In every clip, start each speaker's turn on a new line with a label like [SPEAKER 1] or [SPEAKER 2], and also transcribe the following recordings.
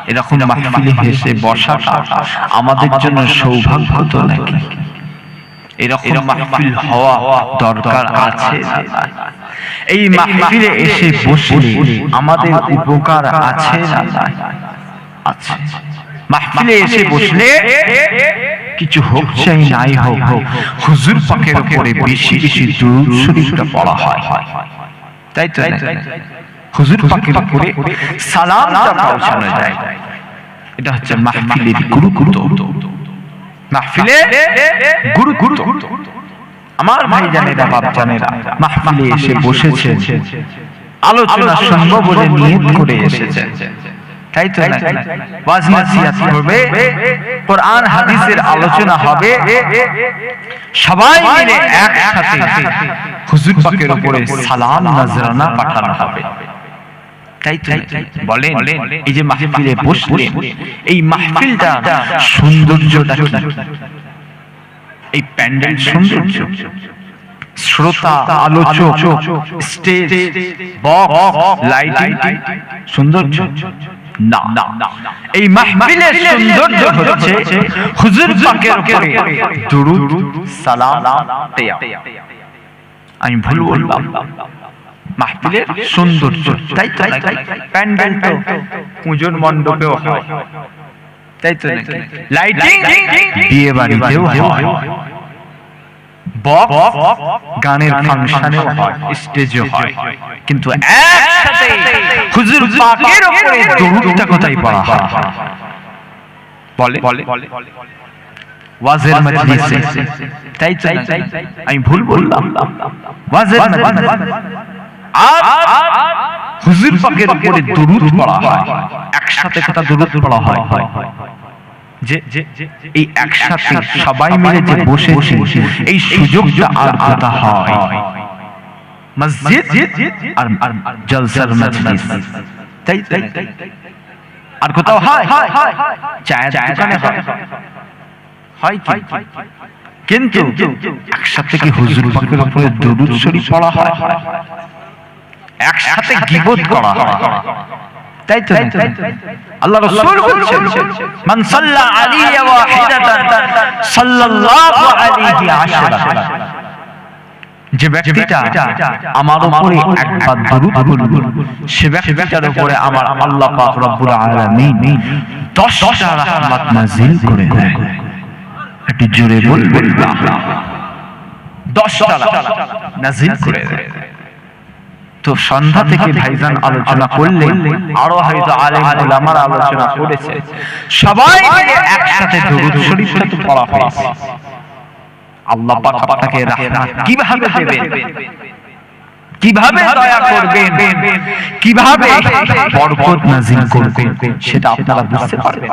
[SPEAKER 1] এরকম মাহফিলে হেসে বসাটা আমাদের জন্য সৌভাগ্য তো নাকি? এরকম মাহফিল হওয়া দরকার আছে। এই মাহফিলে এসে বসলে আমাদের উপকার আছে না? আছে। মাহফিলে এসে বসলে কিছু হোক চাই নাই হোক, হুজুর পাকের উপরে বেশি বেশি দুরূদ শরীফটা পড়া হয়, তাই তো? হুজুর পাকের উপরে সালামটা পৌঁছানো যায়। এটা হচ্ছে মাহফিলের গুরুত্ব। মাহফিলে গুরুত্ব। আমার ভাইজানেরা, বাপজানেরা, মাহফিলে এসে বসেছেন, আলোচনা শুনবো বলে নিয়ত করে এসেছেন, তাই তো? ওয়াজ নসিহত হবে, কোরআন হাদিসের আলোচনা হবে, সবাই মিলে একসাথে হুজুর পাকের উপরে সালাম নজরানা পাঠানো হবে, তাই তো? বলেন, এই যে মাহফিলে বসলে এই মাহফিলটা সৌন্দর্যটা কি? এই প্যান্ডেল সৌন্দর্য, শ্রোতা, আলোচক, স্টেজ, বক্স, লাইটিং সৌন্দর্য না। এই মাহফিলের সৌন্দর্য হচ্ছে হুজুর পাকের উপরে দুরূদ সালাম দেয়া। আমি ভুল বললাম? মাহফিলের সৌন্দর্য, তাই তো? প্যান্ডেল তো পুজোর মণ্ডপেও হয়, তাই তো? লাইটিং বিয়ে বাড়িতেও হয়, বক্স গানের ফাংশনেও হয়, স্টেজেও হয়, কিন্তু একসাথে হুজুর পাকের উপরে দুরূদটা কোথায় পড়া হয়? বলে ওয়াজের মজলিসে, তাই তো? আমি ভুল বললাম? ওয়াজের মজলিসে আর হুজুর পাকের উপরে দুরূদ পড়া হয়, একসাথে কত দুরূদ পড়া হয়। যে এই একসাথে সবাই মিলে যে বসেছি, এই সুযোগটা আর কথা হয় মসজিদ আর জলসার মজলিস, তাই? আর কোথাও হয়? চায়ের দোকানে হয় কি? কিন্তু একসাথে কি হুজুর পাকের উপরে দুরূদ শরীফ পড়া হয়? একসাথে গীবত করা হয়, তাই তো? আল্লাহ রাসূল বলেছেন, মান সাল্লা আলাইহি ওয়াহিদাতান সাল্লাল্লাহু আলাইহি আশরা। যে ব্যক্তিটা আমার উপরে একবার দুরূদ পড়বে, সে ব্যক্তিটার উপরে আমার আল্লাহ পাক রব্বুল আলামিন 10টা রাহমাত নাযিল করে দেয়। একটু জোরে বলবেন না? 10টা নাযিল করে দেয়। তো সন্ধ্যা থেকে ভাইজান আলোচনা করলেন, আরো হয়তো আলেম উলামারা আলোচনা করেছে, সবাই মিলে একসাথে দুরূদ শরীফটা তো পড়া হয়েছে। আল্লাহ পাক আপনাকে রাহমাত কিভাবে দেবেন, কিভাবে দয়া করবেন, কিভাবে বরকত নাযিল করবেন, সেটা আপনারা বুঝতে পারবেন।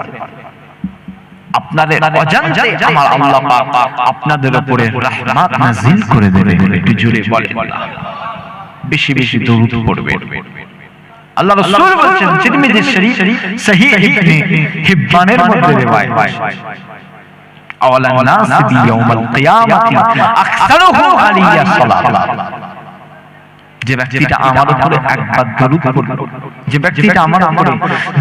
[SPEAKER 1] আপনাদের অজান্তে আমার আল্লাহ পাক আপনাদের উপরে রাহমাত নাযিল করে দেবেন। একটু জোরে বলেন, বেশি বেশি দরুদ পড়বেন। আল্লাহ রাসূল বলেছেন, তিরমিজি শরীফ সহিহ ইবনে হিব্বানের মধ্যে রিওয়ায়াত, আওয়ালান নাস বিয়াউমিল কিয়ামাতি আকসারুহুম আলাইয়া সালাত। যে ব্যক্তিটা আমার উপরে একবার দরুদ পড়ল, যে ব্যক্তিটা আমার উপরে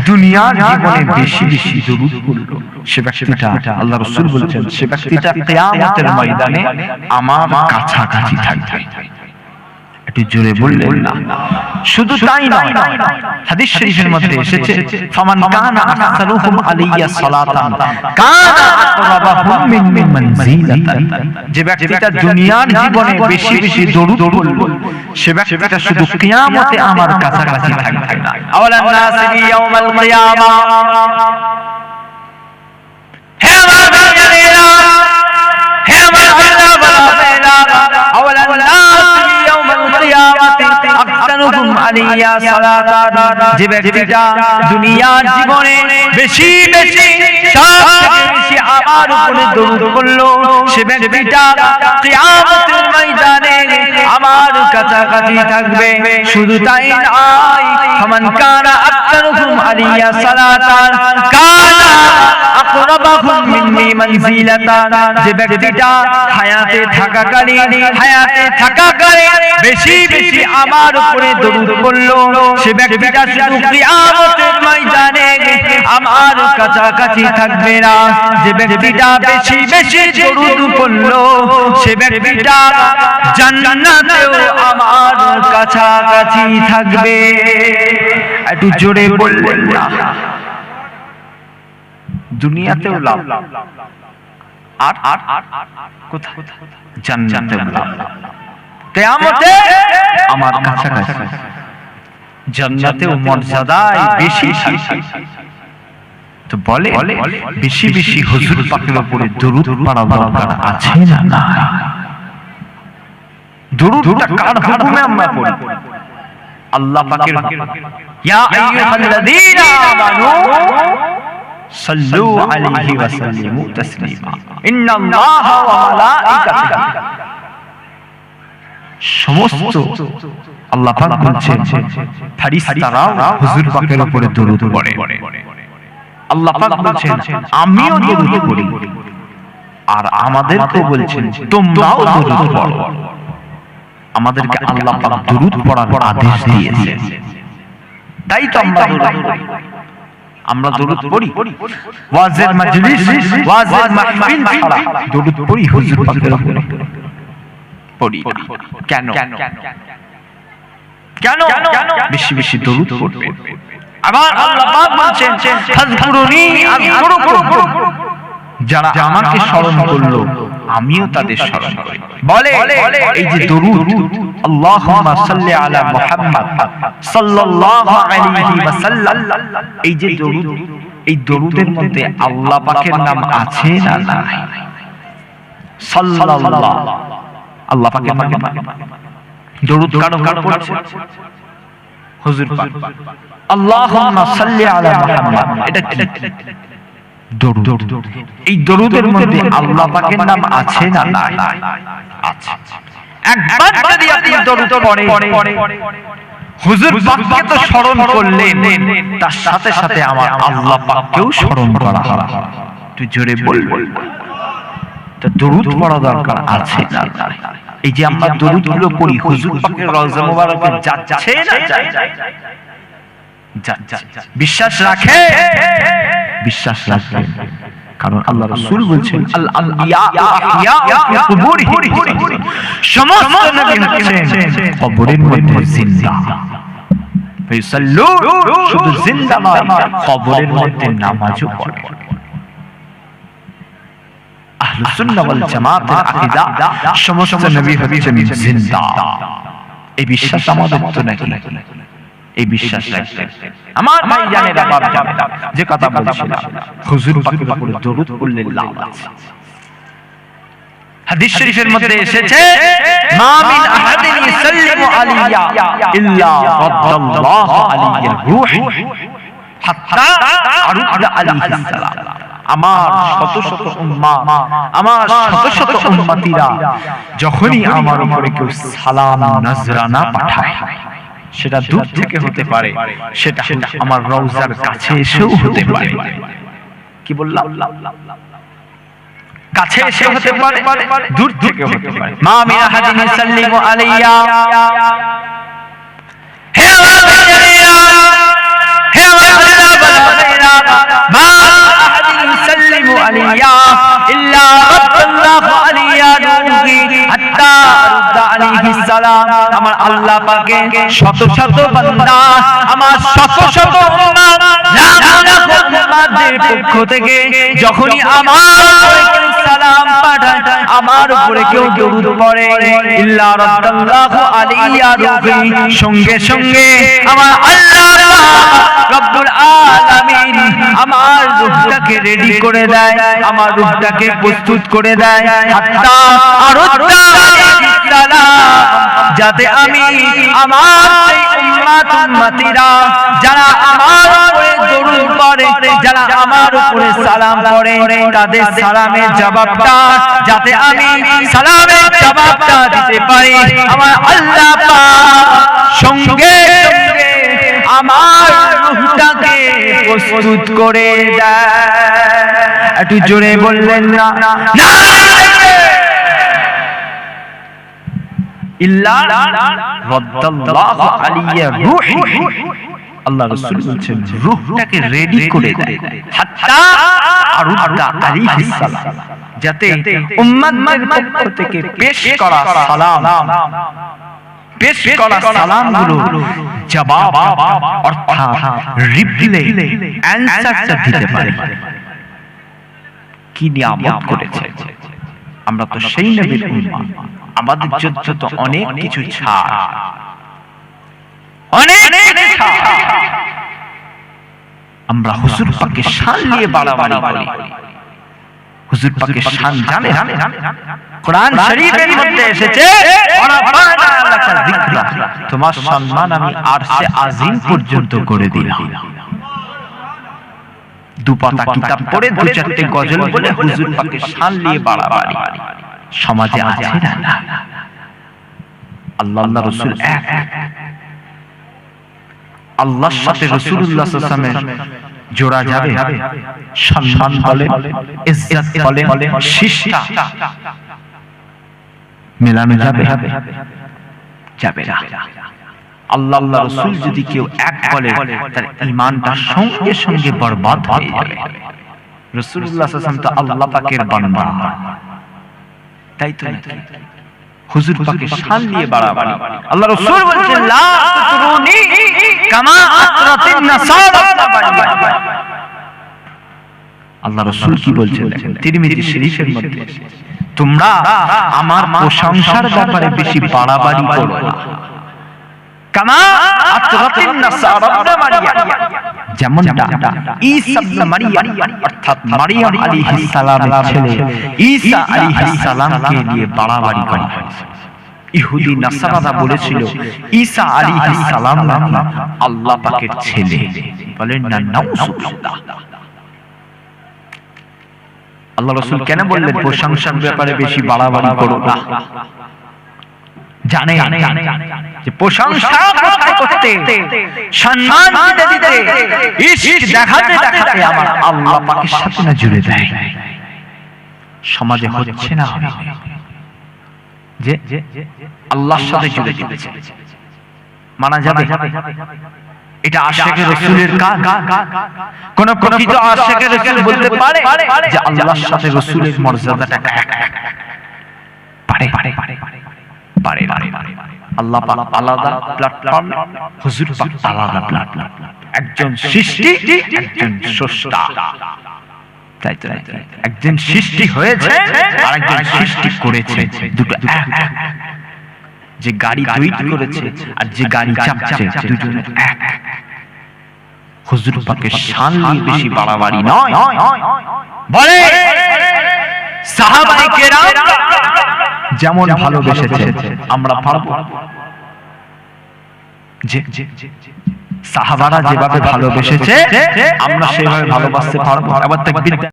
[SPEAKER 1] দুনিয়ার জীবনে বেশি বেশি দরুদ পড়ল, সে ব্যক্তিটা আল্লাহ রাসূল বলেছেন, সে ব্যক্তিটা কিয়ামতের ময়দানে আমার কাছাকাছি থাকবে। একটু জোরে বললেন না? শুধু তাই নয়, হাদিস শরীফের মধ্যে এসেছে, ফামান কানা আকসারুহুম আলাইয়া সালাতান কানা আকরাবাহুম মিন মানজিলাতান। যে ব্যক্তিটা দুনিয়ার জীবনে বেশি বেশি দরুদ পড়ল, সে ব্যক্তিটা শুধু কিয়ামতে আমার কাছাকাছি থাকবে না। আওয়ালান নাস ইয়াউমাল কিয়ামা, হে আমার ভাইয়েরা, হে আমার ভাইয়েরা, আওয়ালান নাস যে ব্যক্তিটা দুনিয়ার জীবনে বেশি বেশি আমার উপরে দরুদ পড়লো, সে ব্যক্তিটা কিয়ামতের ময়দানে আমার কাছাকাছি থাকবে। শুধু তাই নয়, ফামান কানা আকতারুহুম আলাইয়া সালাতান কানা আকরাবাহুম মিন্নি মানজিলাতান। যে ব্যক্তিটা হায়াতে থাকাকালীন বেশি বেশি আমার উপরে দরুদ পড়লো, সে ব্যক্তিটা শুধু কিয়ামতের ময়দানে কাছাকাছি থাকবে না। যে ব্যক্তিটা বেশি বেশি দরুদ পড়লো সে ব্যক্তিটা জান্নাতেও আমার কাছাকাছি থাকবে। একটু জোরে বললেন না? দুনিয়াতেও লাভ আর কোথায়? জান্নাতেও লাভ। কিয়ামতে আমার কাছাকাছি, জান্নাতেও মর্যাদায় বেশি। তো বলে বেশি বেশি হুজুর পাকের উপরে দরুদ পড়া দরকার আছে না? না। দরুদটা কার হুকুমে আমরা পড়ি? আল্লাহ পাকের হুকুমে। ইয়া আইয়ুহাল্লাযীনা আমানু সাল্লু আলাইহি ওয়া সাল্লিমু তাসলিমা ইন্নাল্লাহা ওয়া মালাইকাতাহু। সমস্ত আল্লাহ পাক বলছেন ফেরেশতারাও হুজুর পাকের উপরে দরুদ পড়ে। আল্লাহ পাক বলছেন আমিও দরুদ পড়ি, আর আমাদেরকে বলছেন তোমরাও দরুদ পড়ো। আমাদেরকে আল্লাহ পাক দরুদ পড়ার আদেশ দিয়েছে, তাই তো আমরা দরুদ পড়ি। ওয়াজের মাজলিস, ওয়াজের মাহফিল ছাড়া দরুদ পড়ি হুজুর পাকের উপরে পড়ি। কেন? বেশি বেশি দরুদ পড়বে। আবার আল্লাহ পাক বলছেন ফাযকুরুনি আযকুরুকুম। যারা আমাকে স্মরণ করলো আমিও তাদের স্মরণ করি। বলে এই যে দরুদ, আল্লাহুম্মা সাল্লি আলা মুহাম্মাদ সাল্লাল্লাহু আলাইহি ওয়াসাল্লাম, এই যে দরুদ, এই দরুদের মধ্যে আল্লাহ পাকের নাম আছে না নাই? সাল্লাল্লাহ, আল্লাহ পাকের নাম। দরুদ কারো কারো পড়ছে হুজুর পাক আল্লাহুম্মা সাল্লি আলা মুহাম্মাদ, এটা কি দরুদ? এই দরুদের মধ্যে আল্লাহ পাকের নাম আছে না নাই? আছে। একবার যদি আপনি দরুদ পড়েন হুজুর পাককে তো স্মরণ করলেন, তার সাথে সাথে আমার আল্লাহ পাককেও স্মরণ করা হয়। তুই জোরে বলবি তো দরুদ পড়া দরকার আছে না? এই যে আমরা দরুদগুলো পড়ি হুজুর পাকের রওজা মোবারকে যাচ্ছে না? বিশ্বাস রাখে? বিশ্বাস রাখে, কারণ আল্লাহ রাসূল বলছেন আল আম্বিয়া আহইয়া ফি কুবুরিহিম, সমস্ত নবী হচ্ছেন কবরের মধ্যে জিন্দা। ফাইসাল্লু, শুধু জিন্দা নয়, কবরের মধ্যে নামাজও পড়ে। আহলুস সুন্নাহ ওয়াল জামাতের আকীদা সমস্ত নবী হচ্ছেন জিন্দা। এই বিশ্বাস আমাদের তো নাকি? এই বিশ্বাস রাখতে আমার ভাই জানেরা, বাপ জানেরা, যে কথা বলছিলাম হুজুর পাকের উপরে দরুদ পড়লে লাভ আছে। হাদিস শরীফের মধ্যে এসেছে মা মিন আহাদিন ইসাল্লিমু আলাইয়া ইল্লা রাদ্দাল্লাহু আলাইহি রূহ হাত্তা আরুদ্দা আলাইহিস সালাম। আমার শত শত উম্মাহ, আমার শত শত উম্মতিরা যখনই আমার উপরে কেউ সালাম নজরানা পাঠায়, সেটা দূর থেকে হতে পারে, সেটা আমার রওজার কাছে এসেও হতে পারে। কি বললাম? কাছে এসে হতে পারে, দূর থেকে হতে পারে। মা মিন আহাদিন ইসাল্লিমু আলাইয়া, হে ওয়ালিয়া, হে ওয়ালিয়া বালাইনা, মা আহাদিন ইসাল্লিমু আলাইয়া ইল্লা রাদ্দাল্লাহু আলাইয়া রূহি হাত্তা আরুদ্দা আলাইহিস সালাম। আমার আল্লাহ পাকে শত শত বান্দা, আমার শত শত উম্মাহ, উম্মাহদের পক্ষ থেকে যখনই আমার উপরে সালাম পাঠায়, আমার উপরে কেউ দরুদ পড়ে, ইল্লা রাদ্দাল্লাহু আলাইয়া রূহি, সঙ্গে সঙ্গে আমার আল্লাহ রব্বুল আলামিন আমার রূহটাকে রেডি করে দেয়, আমার রূহটাকে প্রস্তুত করে দেয়, হাত্তা আরুদ্দা আলাইহিস সালাম, যাতে আমি আমার উম্মতিরা যারা আমার উপরে দরুদ পড়ে, যারা আমার উপরে সালাম পড়ে, তাদের সালামের জবাবটা যাতে আমি সালামের জবাবটা দিতে পারি, আমার আল্লাহ পাক সঙ্গে সঙ্গে আমার রূহটাকে প্রস্তুত করে দেয়। একটু জোরে বললেন না? ইল্লা রাদ্দাল্লাহু আলাইহি রূহি, আল্লাহ রাসূল বলছেন রূহটাকে রেডি করে দেয় হাত্তা আরুদ্দা আলাইহিস সালাম, যাতে উম্মতের পক্ষ থেকে পেশ করা সালামগুলো জবাব অর্থাৎ রিপ্লাই অ্যানসারটা দিতে পারে। কি নিয়ামত করেছে! আমরা তো সেই নবীর উম্মাহ, আমাদের জন্য তো অনেক কিছু ছাড়, অনেক আমরা হুজুর পাকের শান নিয়ে বাড়াবাড়ি করি। হুজুর পাকের শান জানে, কোরআন শরীফের মধ্যে এসেছে ওয়ারাফা'না লাকা যিকরা, তোমার সম্মান আমি আরশে আজিম পর্যন্ত করে দিলাম। দুপাতা কিতাব পড়ে দু চারটে গজল বলে হুজুর পাকের শান নিয়ে বাড়াবাড়ি সমাজে আছে না? আল্লাহ রাসূল এক, আল্লাহর সাথে রাসূলুল্লাহ সাল্লাল্লাহু আলাইহি ওয়াসাল্লামের জোড়া যাবে? সম্মান বলে, ইজ্জত বলে, শিষ্টা মেলানো যাবে? যাবে না। আল্লাহ রাসূল যদি কেউ এক বলে, তার ঈমানটা সঙ্গে সঙ্গে বরবাদ হয়ে যাবে। রাসূলুল্লাহ সাল্লাল্লাহু আলাইহি ওয়াসাল্লাম তো আল্লাহ পাকের বান্দা, তাই তো নাকি? হুজুর পাকের শান নিয়ে বাড়াবাড়ি। আল্লাহ রাসূল বলেছেন লা তুরুনি কামা আতরাতিন নাসারা তাবাইয়া। আল্লাহ রাসূল কি বলছেন দেখেন তিরমিজি শরীফের মধ্যে, তোমরা আমার প্রশংসার ব্যাপারে বেশি বাড়াবাড়ি করো না। কামা আতরাতিন নাসারা তাবাইয়া, যেমনটা ঈসা ইবনে মারইয়াম অর্থাৎ মারইয়াম আলাইহিস সালামের ছেলে ঈসা আলাইহিস সালামকে নিয়ে বাড়াবাড়ি করা হয়েছে। ইহুদি নাসারারা বলেছিল ঈসা আলাইহিস সালাম নাকি আল্লাহ পাকের ছেলে। বলেন না নাউযুবিল্লাহ। আল্লাহ রাসূল কেন বললেন প্রশংসার ব্যাপারে বেশি বাড়াবাড়ি করো না? জানে যে প্রশংসা করতে, সম্মান দিতে, ইশক দেখাতে দেখাতে আমার আল্লাহ পাকের সাথে না জুড়ে দেয়। সমাজে হচ্ছে না যে আল্লাহর সাথে জুড়ে দিয়েছে, মানা যাবে? এটা আশিকে রাসূলের কাজ। কোন প্রকৃত আশিকে রাসূল বলতে পারে যে আল্লাহর সাথে রাসূলের মর্যাদাটা পারে? আল্লাহ পাক আলাদা প্ল্যাটফর্ম, হুজুর পাক আলাদা প্ল্যাটফর্ম। একজন সৃষ্টি, একজন স্রষ্টা, তাই তো? একজন সৃষ্টি হয়েছে আর একজন সৃষ্টি করেছে, দুটো এক। যে গাড়ি তৈরি করেছে আর যে গাড়ি চাপছে, দুজন এক। হুজুর পাকের শান নিয়ে বেশি বাড়াবাড়ি নয়। বলে সাহাবায়ে কেরাম যেমন ভালোবেসেছে আমরা পারবো? যে সাহাবারা যেভাবে ভালোবেসেছে আমরা সেভাবে ভালোবাসতে পারবো? এবার তাকবীর।